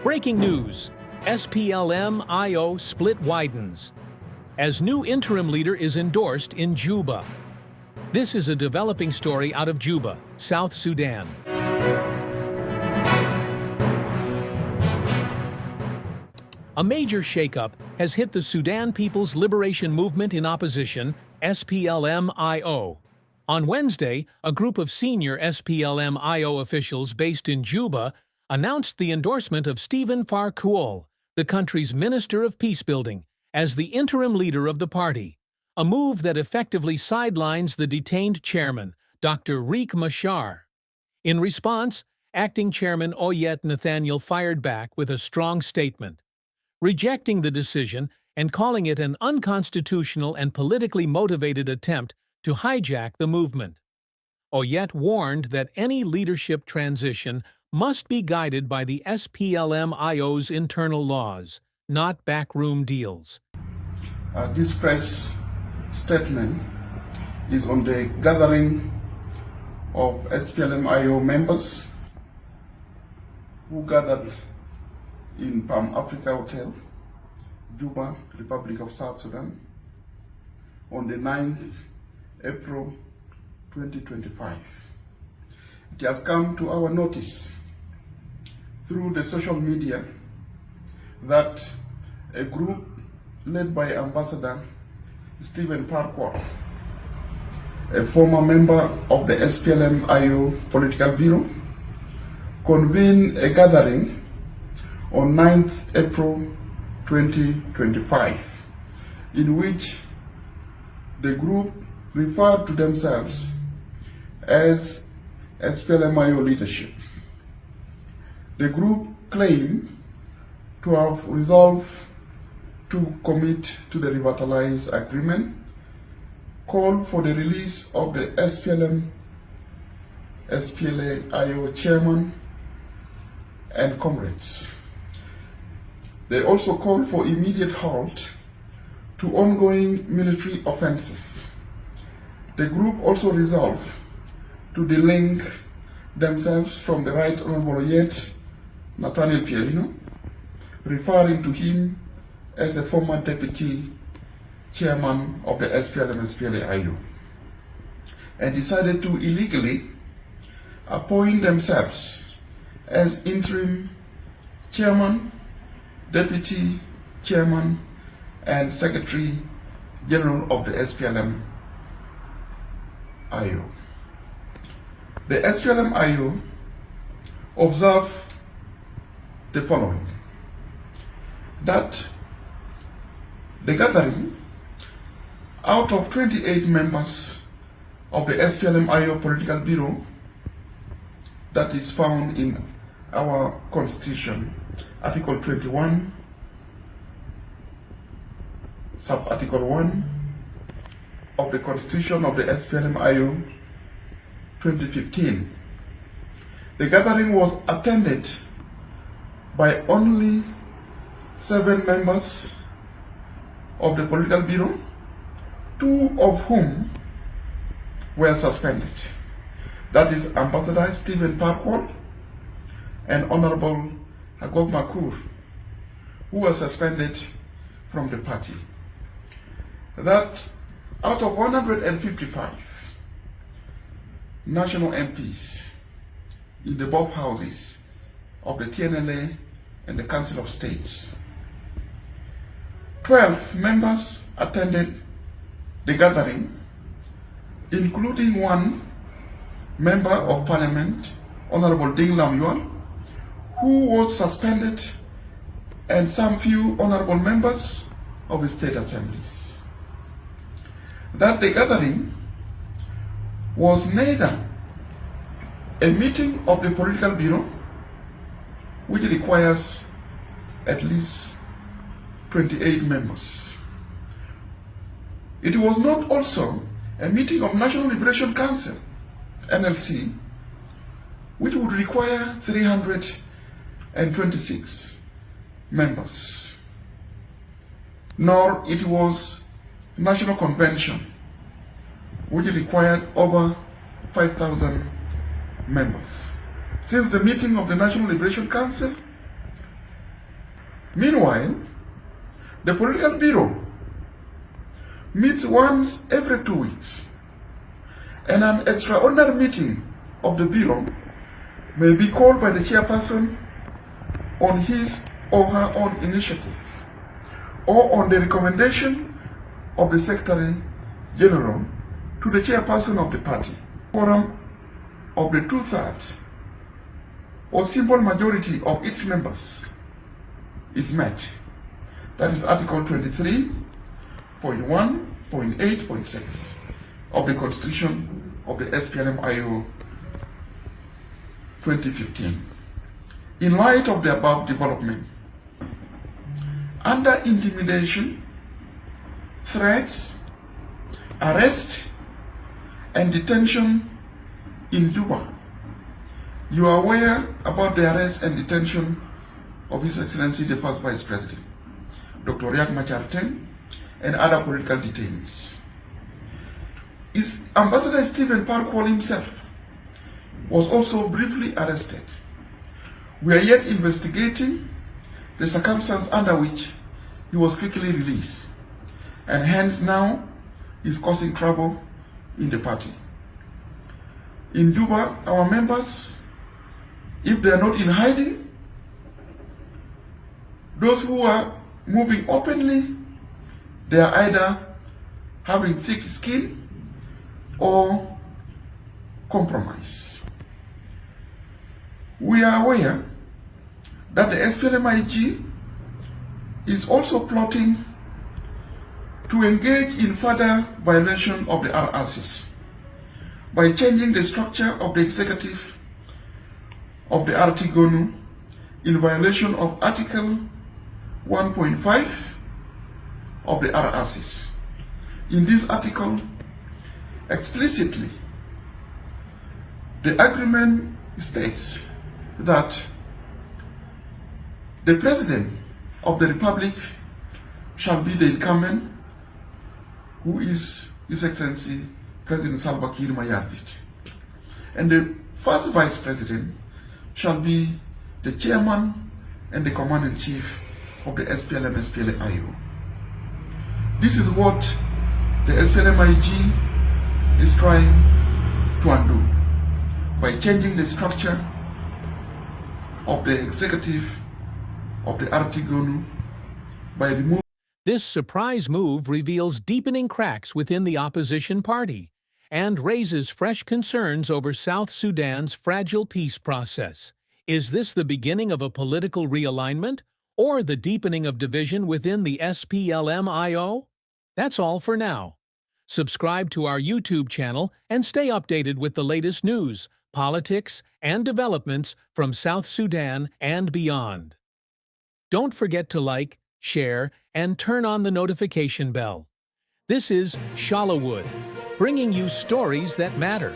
Breaking news: SPLM-IO split widens as new interim leader is endorsed in Juba. This is a developing story out of Juba, South Sudan. A major shakeup has hit the Sudan People's Liberation Movement in opposition, SPLM-IO. On Wednesday, a group of senior SPLM-IO officials based in Juba announced the endorsement of Par Kuol, the country's Minister of Peacebuilding, as the interim leader of the party, a move that effectively sidelines the detained chairman, Dr. Riek Machar. In response, acting Chairman Oyet Nathaniel fired back with a strong statement, rejecting the decision and calling it an unconstitutional and politically motivated attempt to hijack the movement. Oyet warned that any leadership transition must be guided by the SPLM-IO's internal laws, not backroom deals. This press statement is on the gathering of SPLM-IO members who gathered in Palm Africa Hotel, Juba, Republic of South Sudan, on the 9th April 2025. It has come to our notice through the social media that a group led by Ambassador Par Kuol, a former member of the SPLM-IO Political Bureau, convened a gathering on 9th April 2025, in which the group referred to themselves as SPLM-IO leadership. The group claimed to have resolved to commit to the revitalized agreement, called for the release of the SPLM-IO chairman and comrades. They also called for immediate halt to ongoing military offensive. The group also resolved to delink themselves from the Right Honorable Oyet Nathaniel, referring to him as a former deputy chairman of the SPLM-IO, and decided to illegally appoint themselves as interim chairman, deputy chairman, and secretary general of the SPLM-IO. The SPLM-IO observed the following: that the gathering, out of 28 members of the SPLM-IO Political Bureau, that is found in our Constitution, Article 21, Sub-Article 1 of the Constitution of the SPLM-IO 2015. The gathering was attended by only 7 members of the Political Bureau, 2 of whom were suspended. That is Ambassador Par Kuol and Honorable Riek Machar, who were suspended from the party. That out of 155 national MPs in the both houses of the TNLA and the Council of States, 12 members attended the gathering, including 1 member of Parliament, Honorable Ding Lam Yuan, who was suspended, and some few honorable members of the state assemblies. That the gathering was neither a meeting of the Political Bureau, which requires at least 28 members. It was not also a meeting of National Liberation Council, NLC, which would require 326 members. Nor it was National Convention, which required over 5,000 members since the meeting of the National Liberation Council. Meanwhile, the Political Bureau meets once every 2 weeks, and an extraordinary meeting of the Bureau may be called by the chairperson on his or her own initiative, or on the recommendation of the Secretary General to the chairperson of the party. Quorum of the 2/3 or simple majority of its members is met. That is Article 23.1.8.6 of the Constitution of the SPLM-IO 2015. In light of the above development, under intimidation, threats, arrest, and detention in Juba, you are aware about the arrest and detention of His Excellency the First Vice President, Dr. Riek Machar, and other political detainees. Ambassador Stephen Par Kuol himself was also briefly arrested. We are yet investigating the circumstance under which he was quickly released, and hence now is causing trouble in the party. In Juba, our members, if they are not in hiding, those who are moving openly, they are either having thick skin or compromise. We are aware that the SPLM-IG is also plotting to engage in further violation of the RRCs by changing the structure of the executive of the RT-GONU in violation of Article 1.5 of the RRCs. In this article, explicitly, the agreement states that the President of the Republic shall be the incumbent, who is His Excellency President Salva Kiir Mayardit, and the first Vice President shall be the Chairman and the Commander-in-Chief of the SPLM-IO. This is what the SPLM-IG is trying to undo by changing the structure of the executive of the RT-GONU by removing. This surprise move reveals deepening cracks within the opposition party and raises fresh concerns over South Sudan's fragile peace process. Is this the beginning of a political realignment or the deepening of division within the SPLM-IO? That's all for now. Subscribe to our YouTube channel and stay updated with the latest news, politics, and developments from South Sudan and beyond. Don't forget to like, share, and turn on the notification bell. This is Shallowwood, bringing you stories that matter.